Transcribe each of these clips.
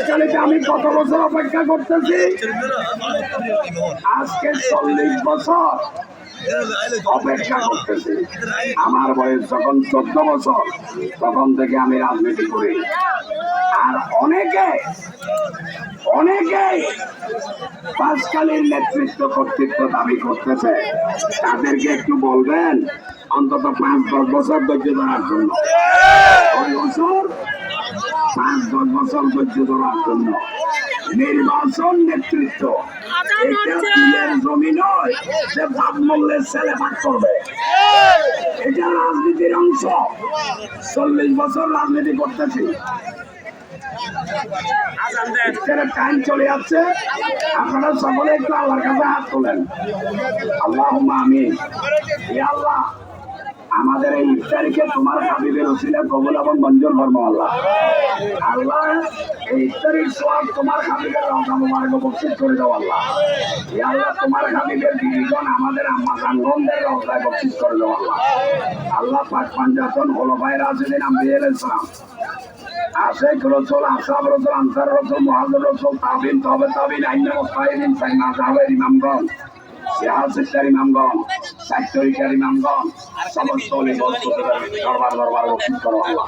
বাসকালীতে আমি কত বছর অপেক্ষা করতেছি? আজকে 40 বছর অপেক্ষা করতেছি। আমার বয়স যখন 14 বছর, তখন থেকে আমি রাজনীতি করি। আর অনেকেই বাসকালীর নেতৃত্ব কর্তৃত্ব দাবি করতেছে। তাদেরকে একটু বলবেন অন্তত 5-10 বছর ধৈর্য ধরার জন্য, 5-10 বছর ধৈর্য ধরার জন্য। নির্বাচন নেতৃত্ব এটা দিনের জমি নয় যে ভাব মূল্যের ছেলে ভাগ করবে, এটা রাজনীতির অংশ। 40 বছর রাজনীতি করতেছি, টাইম চলে যাচ্ছে। আপনারা সকলে একটু আল্লাহর কাছে হাত তোলেন। আল্লাহুম্মা আমিন। ইয়া আল্লাহ, আমাদের এই ইফতারিকে তোমার হাবিবের ওসিলায় কবুল এবং মঞ্জুর ফরমাও আল্লাহ। আল্লাহ, এই ইফতারির সওয়াব তোমার হাবিবের রওজা মুবারকে বখিশ করে দাও আল্লাহ। ইয়া আল্লাহ, তোমার হাবিবের বিবিগণ আমাদের আম্মা জানগণদের রওজায় বখিশ করে দাও আল্লাহ। আল্লাহ পাক পাঞ্জাতন খোলাফায়ে রাশিদিন আম্বিয়া আলাইহিস সালাম, আশিক রাসূল, আসহাব রাসূল, আনসার রাসূল, মুহাজির রাসূল, তাবিঈন, তবে তাবিঈন, আইম্মা মুজতাহিদিন, সাইয়্যিদ মাযহাবের ইমামগণ, সিয়াসতের ইমামগণ, সাহিত্যিকের ইমামগণ, সমস্ত দরবার বখিশ করো আল্লাহ।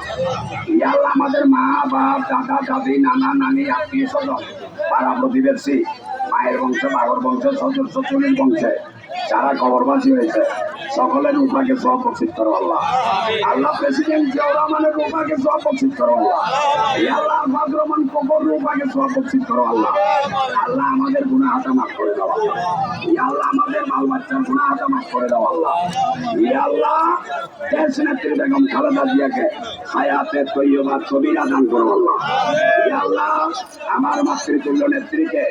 ইয়া আল্লাহ, আমাদের মা বাপ, দাদা দাদি, নানা নানি, আত্মীয় স্বজন, পাড়া প্রতিবেশী, মায়ের বংশে, বাবার বংশে, শ্বশুর শ্বশুরের বংশে যারা কবরবাসী হয়েছে, সকলের রূপাকে সব বখিশ করো আল্লাহ। আল্লাহ, প্রেসিডেন্ট জিয়াউর রহমানের রূপাকে সব বখিশ করো আল্লাহ। ইয়া আল্লাহ, আরফাত রহমান কবর রূপাকে সব বখিশ করো আল্লাহ। আল্লাহ, আমাদের গুনাহ আতা মাফ করে দাও আল্লাহ। ইয়া আল্লাহ, আমাদের বাল বাচ্চার গুনাহ আতা মাফ করে দাও আল্লাহ। ইয়া আল্লাহ, দেশ নেত্রী বেগম খালেদা জিয়াকে হায়াতে তৈয়বা কবিরা দান করো আল্লাহ। ইয়া আল্লাহ, আমার মাতৃতুল্য নেত্রীকে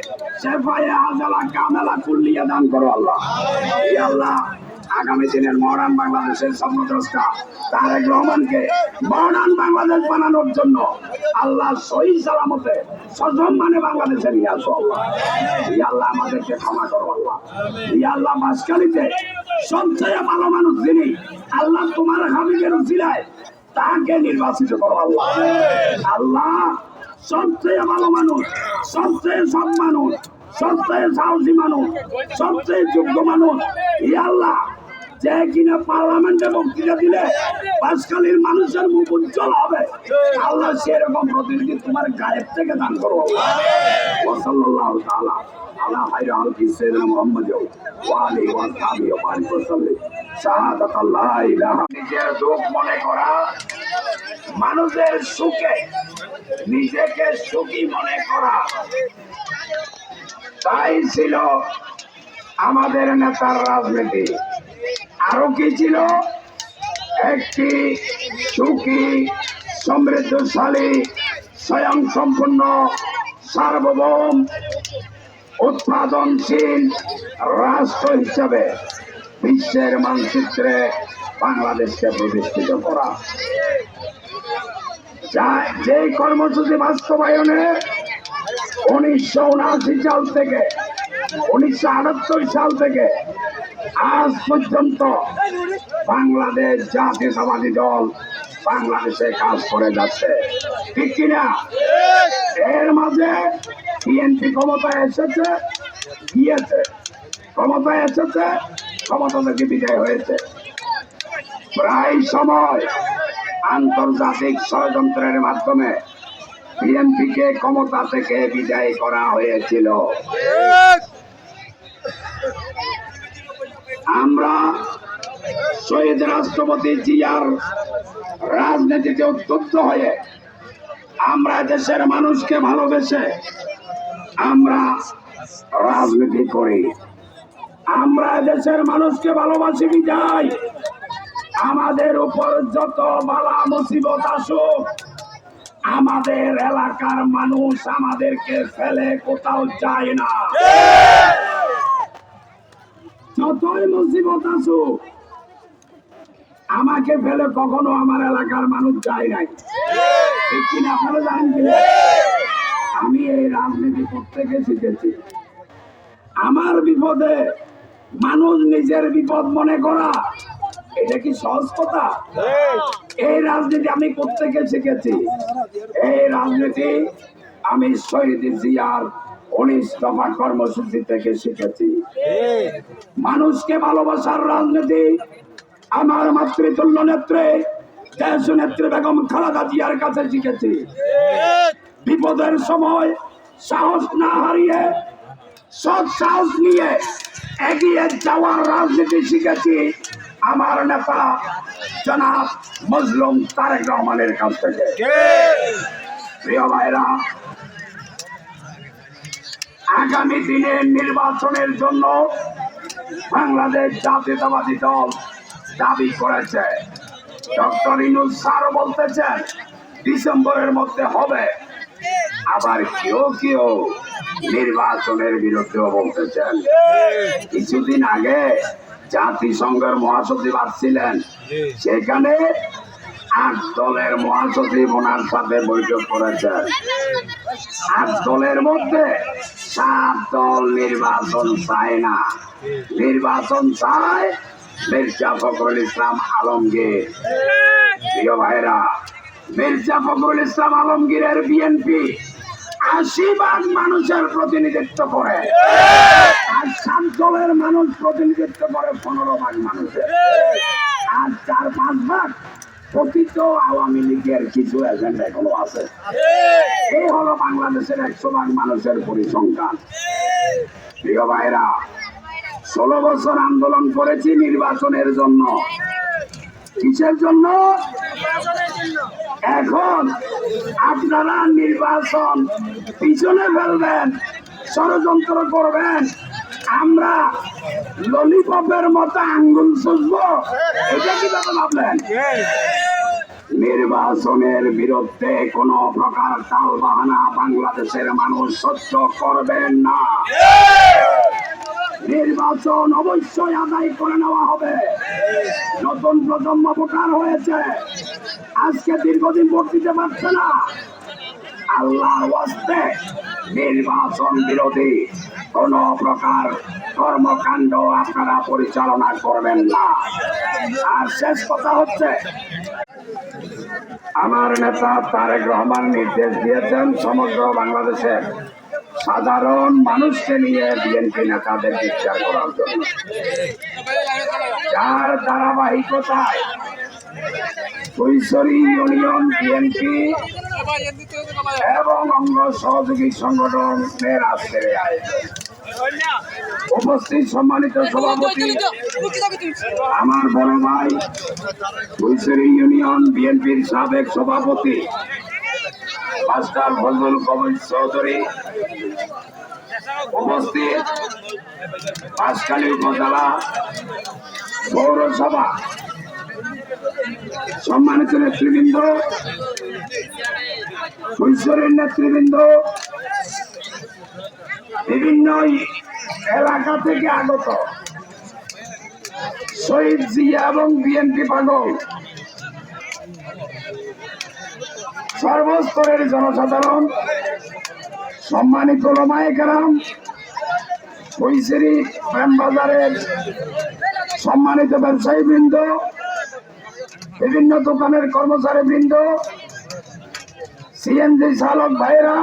শেফায়ে আজালা কামেলা কুল্লিয়া দান করো আল্লাহ। ইয়া আল্লাহ, আগামী দিনের মডার্ন বাংলাদেশের স্বপ্নদ্রষ্টা তারেক রহমানকে মডার্ন বাংলাদেশ বানানোর জন্য আল্লাহ সহি সালামতে সসম্মানে বাংলাদেশে নিয়ে আসো আল্লাহ। ইয়া আল্লাহ, আমাদেরকে ক্ষমা করো আল্লাহ। ইয়া আল্লাহ, বাসকালীতে সবচেয়ে ভালো মানুষ যিনি, আল্লাহ তোমার হাবিবের উসিলায় তাকে নির্বাচিত করো আল্লাহ। আল্লাহ, সবচেয়ে ভালো মানুষ, সবচেয়ে সৎ মানুষ, সবচেয়ে সাহসী মানুষ, সবচেয়ে যোগ্য মানুষ, ইয়া আল্লাহ, যে কিনা পার্লামেন্টে বক্তৃতা দিলে বাসকালীর মানুষের মুখ উজ্জ্বল হবে, আল্লাহ সেরকম প্রতিনিধি তোমার গায়েব থেকে দান করো আল্লাহ। ওয়া সাল্লাল্লাহু তাআলা আলা খায়রি খালকি সাইয়্যিদিনা মুহাম্মদ ওয়া আলিহি ওয়া সাহবিহি ওয়া বারিক ওয়া সাল্লাম। শাহাদাত লা ইলাহা, নিজের দুঃখ মনে করা, মানুষের সুখে নিজেকে সুখী মনে করা, তাই ছিল আমাদের নেতার রাজনীতি। আরো কি ছিল? একটি সুখী, সমৃদ্ধশালী, স্বয়ং সম্পূর্ণ, সার্বভৌম, উৎপাদনশীল রাষ্ট্র হিসেবে বিশ্বের মানচিত্রে বাংলাদেশকে প্রতিষ্ঠিত করা। যে কর্মসূচি বাস্তবায়নে 1979 সাল থেকে 1978 সাল থেকে আজ পর্যন্ত বাংলাদেশ জাতীয়তাবাদী দল বাংলাদেশে কাজ করে যাচ্ছে, ঠিক কিনা? এর মাঝে বিএনপি ক্ষমতায় এসেছে, গিয়েছে, ক্ষমতায় এসেছে, ক্ষমতা থেকে বিদায় হয়েছে। প্রায় সময় আন্তর্জাতিক ষড়যন্ত্রের মাধ্যমে বিএনপিকে ক্ষমতা থেকে বিদায় করা হয়েছিল। আমরা শহীদ রাষ্ট্রপতি জিয়ার রাজনীতিতে উদ্বুদ্ধ হয়ে, আমরা দেশের মানুষকে ভালোবেসে আমরা রাজনীতি করি। আমরা দেশের মানুষকে ভালোবাসি বিদায় আমাদের উপর যত বালা মুসিবত আসুক, আমাদের এলাকার মানুষ আমাদেরকে ফেলে কোথাও যায় না। যতই মুসিবত আসুক, আমাকে ফেলে কখনো আমার এলাকার মানুষ যায় নাই, ঠিক কিনা? আপনারা জানেন কিনা? আমি এই রাজনীতি করতে শিখেছি। আমার বিপদে মানুষ নিজের বিপদ মনে করা, এটা কি সহজ কথা? এই রাজনীতি আমি করতে শিখেছি। এই রাজনীতি আমি শহীদ জিয়ার 19 দফা কর্মসূচি থেকে শিখেছি। মানুষকে ভালোবাসার রাজনীতি আমার মাতৃতুল্য নেত্রী দেশ নেত্রী বেগম খালেদা জিয়ার কাছে শিখেছি। বিপদের সময় সাহস না হারিয়ে সৎ সাহস নিয়ে এগিয়ে যাওয়ার রাজনীতি শিখেছি আমার নেতা জনাব মজলুম তারেক রহমানের কাছ থেকে। প্রিয় ভাইরা, আগামী দিনে নির্বাচনের জন্য বাংলাদেশ জাতীয়তাবাদী দল দাবি করেছে। ডক্টর ইউনূস স্যার বলতেছেন ডিসেম্বরের মধ্যে হবে, আবার কেউ কেউ নির্বাচনের বিরুদ্ধেও বলতেছেন। কিছুদিন আগে জাতিসংঘের মহাসচিব আসছিলেন, সেখানে 8 দলের মহাসচিব ওনার সাথে বৈঠক করেছেন। 8 দলের মধ্যে 7 দল নির্বাচন চায় না, নির্বাচন চায় মির্জা ফখরুল ইসলাম আলমগীর। প্রিয় ভাইরা, মির্জা ফখরুল ইসলাম আলমগীরের বিএনপি 80% মানুষের প্রতিনিধিত্ব করে, আর 7 দলের মানুষ প্রতিনিধিত্ব করে 15% মানুষের, আর 4-5 ভাগ কথিত আওয়ামী লীগের কিছু এজেন্ডা এখনো আছে। এই হলো বাংলাদেশের 100% মানুষের পরিসংখ্যান। প্রিয় ভাইরা, 16 বছর আন্দোলন করেছি নির্বাচনের জন্য। কিসের জন্য? এখন আপনারা নির্বাচন পিছনে ফেলবেন, ষড়যন্ত্র করবেন, আমরা ললিপপের মতো আঙ্গুল চুষবো, এটা কিভাবে ভাবলেন? নির্বাচনের বিরুদ্ধে কোন প্রকার টালবাহানা বাংলাদেশের মানুষ সহ্য করবেন না। নির্বাচন অবশ্যই আদায় করে নেওয়া হবে। নতুন প্রজন্ম ভোটার হয়েছে, আজকে দীর্ঘদিন ভোট দিতে পারছে না। আল্লাহর ওয়াস্তে নির্বাচন বিরোধী কোন প্রকার কর্মকাণ্ড আপনারা পরিচালনা করবেন না। আর শেষ কথা হচ্ছে, আমার নেতা তারেক রহমান নির্দেশ দিয়েছেন সমগ্র বাংলাদেশের সাধারণ মানুষকে নিয়ে বিএনপি নেতাদের বিচার করার জন্য, যার ধারাবাহিকতায় কৈশোরী ইউনিয়ন বিএনপি এবং অঙ্গ সহযোগী সংগঠনের আজকের আয়োজন। উপস্থিত সম্মানিত সভাপতি, আমার বড় ভাই কৈশোরী ইউনিয়ন বিএনপির সাবেক সভাপতি মাস্টার ফজলুল কবির চৌধুরী, উপস্থিত বাঁশখালী উপজেলা পৌরসভা সম্মানিত নেতৃবৃন্দ, কৈশোরের নেতৃবৃন্দ, বিভিন্ন এলাকা থেকে আগত শহীদ জিয়া এবং বিএনপি পাগল সর্বস্তরের জনসাধারণ, সম্মানিত ওলামায়ে কেরাম, কৈশোরী প্রেমবাজারের সম্মানিত ব্যবসায়ী বৃন্দ, বিভিন্ন দোকানের কর্মচারী বৃন্দ, সিএনজি চালক ভাইরা,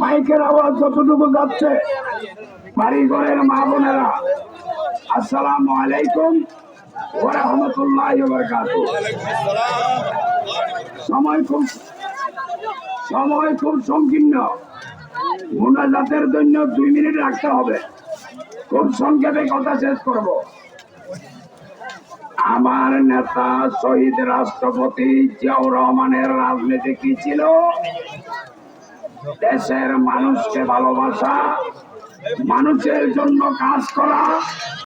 মাইকের আওয়াজ যতটুকু যাচ্ছে, বাড়িঘরের মা বোনেরা, আসসালামু আলাইকুম ওয়া রাহমাতুল্লাহি ওয়া বারাকাতুহু। সময় খুব সংকীর্ণ, মোনাজাতের জন্য 2 মিনিট রাখতে হবে। খুব সংক্ষেপে কথা শেষ করব। আমার নেতা শহীদ রাষ্ট্রপতি জিয়াউর রহমানের রাজনীতি কি ছিল? দেশের মানুষকে ভালোবাসা, মানুষের জন্য কাজ করা,